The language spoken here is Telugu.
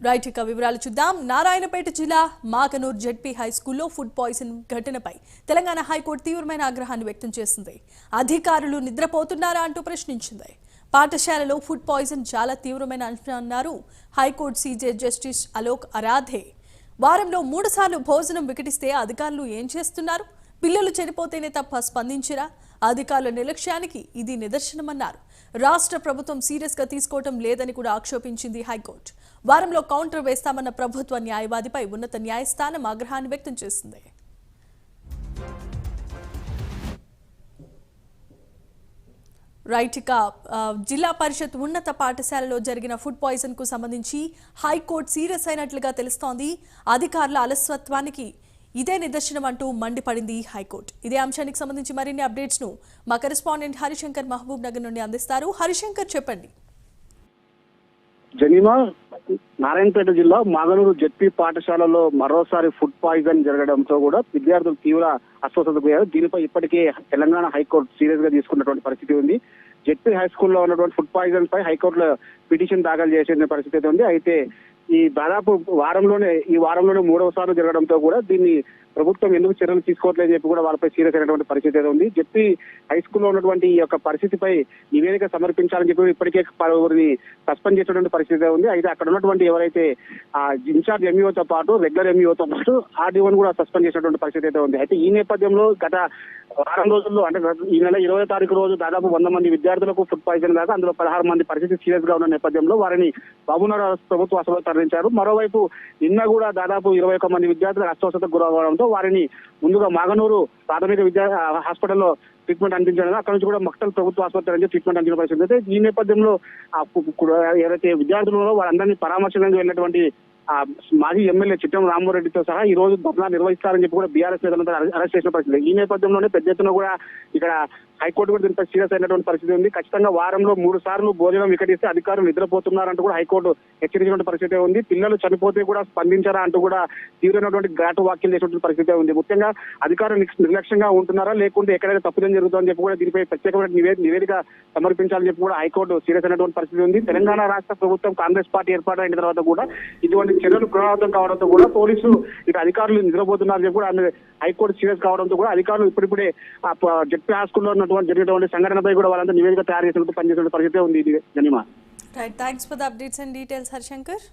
రైట్ ఇక వివరాలు చూద్దాం. నారాయణపేట జిల్లా మాకనూర్ జెడ్పీ హై స్కూల్లో ఫుడ్ పాయిజన్ ఘటనపై తెలంగాణ హైకోర్టు తీవ్రమైన ఆగ్రహాన్ని వ్యక్తం చేసింది. అధికారులు నిద్రపోతున్నారా అంటూ ప్రశ్నించింది. పాఠశాలలో ఫుడ్ పాయిజన్ చాలా తీవ్రమైన అంశం అన్నారు high court CJ justice Alok Aradhe. వారంలో 3 సార్లు భోజనం వికటిస్తే అధికారులు ఏం చేస్తున్నారు? పిల్లలు చనిపోతేనే తప్ప స్పందించరా? అధికారుల నిర్లక్ష్యానికి ఇది నిదర్శనమన్నారు. రాష్ట్ర ప్రభుత్వం సీరియస్ గా తీసుకోవటం లేదని కూడా ఆక్షేపించింది హైకోర్టు. వారంలో కౌంటర్ వేస్తామన్న ప్రభుత్వ న్యాయవాదిపై ఉన్నత న్యాయస్థానం ఆగ్రహాన్ని వ్యక్తం చేసింది. రైట్ ఇక జిల్లా పరిషత్ ఉన్నత పాఠశాలలో జరిగిన ఫుడ్ పాయిజన్ కు సంబంధించి హైకోర్టు సీరియస్ అయినట్లుగా తెలుస్తోంది. అధికారుల అలసత్వానికి ఇదే నిదర్శనం అంటూ మండిపడింది హైకోర్టు. ఇదే అంశానికి సంబంధించి మరిన్ని అప్డేట్స్ ను మా కరెస్పాండెంట్ హరిశంకర్ మహబూబ్ నగర్ నుండి అందిస్తారు. హరిశంకర్, చెప్పండి. జనీమా, నారాయణపేట జిల్లా మాగనూరు జెడ్పీ పాఠశాలలో మరోసారి ఫుడ్ పాయిజన్ జరగడంతో కూడా విద్యార్థులు తీవ్ర అస్వస్థతకు పోయారు. దీనిపై ఇప్పటికే తెలంగాణ హైకోర్టు సీరియస్ గా తీసుకున్నటువంటి పరిస్థితి ఉంది. జెడ్పీ హై స్కూల్లో ఉన్నటువంటి ఫుడ్ పాయిజన్ పై హైకోర్టులో పిటిషన్ దాఖలు చేసిన పరిస్థితి ఉంది. అయితే ఈ వారంలోనే 3వ సార్లు జరగడంతో కూడా దీన్ని ప్రభుత్వం ఎందుకు చర్యలు తీసుకోవట్లేదని చెప్పి కూడా వాళ్ళపై సీరియస్ అయినటువంటి పరిస్థితి ఉంది. జెడ్పీ హై స్కూల్లో ఉన్నటువంటి ఈ యొక్క పరిస్థితిపై నివేదిక సమర్పించాలని చెప్పి ఇప్పటికే పలువురిని సస్పెండ్ చేసినటువంటి పరిస్థితి ఉంది. అయితే అక్కడ ఉన్నటువంటి ఎవరైతే ఇన్ఛార్జ్ ఎంఈఓతో పాటు రెగ్యులర్ ఎంఈఓతో పాటు ఆర్డీఓని కూడా సస్పెండ్ చేసినటువంటి పరిస్థితి అయితే ఉంది. అయితే ఈ నేపథ్యంలో గత వారం రోజుల్లో అంటే ఈ నెల 20వ తారీఖు రోజు దాదాపు 100 మంది విద్యార్థులకు ఫుడ్ పాయిజన్ కాగా అందులో 16 మంది పరిస్థితి సీరియస్ గా ఉన్న నేపథ్యంలో వారిని బాబునగర్ ప్రభుత్వ ఆసుపత్రికి తరలించారు. మరోవైపు నిన్న కూడా దాదాపు 21 మంది విద్యార్థులు అస్వస్థతకు గురవడంతో వారిని ముందుగా మాగనూరు ప్రాథమిక హాస్పిటల్లో ట్రీట్మెంట్ అందించడం, అక్కడ నుంచి కూడా మక్తల్ ప్రభుత్వ ఆసుపత్రి నుంచి ట్రీట్మెంట్ అందించిన పరిస్థితి అయితే ఈ నేపథ్యంలో ఎవరైతే విద్యార్థులు వారందరినీ పరామర్శించడానికి వెళ్ళినటువంటి మాజీ ఎమ్మెల్యే చిట్టం రామారెడ్డితో సహా ఈ రోజు ధర్నా నిర్వహిస్తారని చెప్పి కూడా బీఆర్ఎస్ నేతలంతా అరెస్ట్ చేసిన పరిస్థితి. ఈ నేపథ్యంలోనే పెద్ద ఎత్తున కూడా ఇక్కడ హైకోర్టు కూడా దీనిపై సీరియస్ అయినటువంటి పరిస్థితి ఉంది. ఖచ్చితంగా వారంలో 3 సార్లు భోజనం వికటిస్తే అధికారులు నిద్రపోతున్నారంటూ కూడా హైకోర్టు హెచ్చరించినటువంటి పరిస్థితి ఉంది. పిల్లలు చనిపోతే కూడా స్పందించారా అంటూ కూడా తీవ్రమైనటువంటి ఘాటు వ్యాఖ్యలు చేసినటువంటి పరిస్థితి ఉంది. ముఖ్యంగా అధికారులు నిర్లక్ష్యంగా ఉంటున్నారా లేకుంటే ఎక్కడైనా తప్పుదని జరుగుతుందని చెప్పి కూడా దీనిపై ప్రత్యేకమైన నివేదిక సమర్పించాలని చెప్పి కూడా హైకోర్టు సీరియస్ అయినటువంటి పరిస్థితి ఉంది. తెలంగాణ రాష్ట్ర ప్రభుత్వం కాంగ్రెస్ పార్టీ ఏర్పాటైన తర్వాత కూడా ఇటువంటి చర్యలు పునరావృతం కావడంతో కూడా పోలీసులు ఇటు అధికారులు నిద్రపోతున్నారని చెప్పి కూడా హైకోర్టు సీరియస్ కావడంతో కూడా అధికారులు ఇప్పుడిప్పుడే జెడ్పీ హాస్కూల్లో జరిగినటువంటి సంఘటనపై కూడా వాళ్ళంతా నివేదిక తయారు చేసినట్టు పనిచేసిన పరిస్థితి ఉంది. జనిమా, right, thanks for the updates and details Harishankar.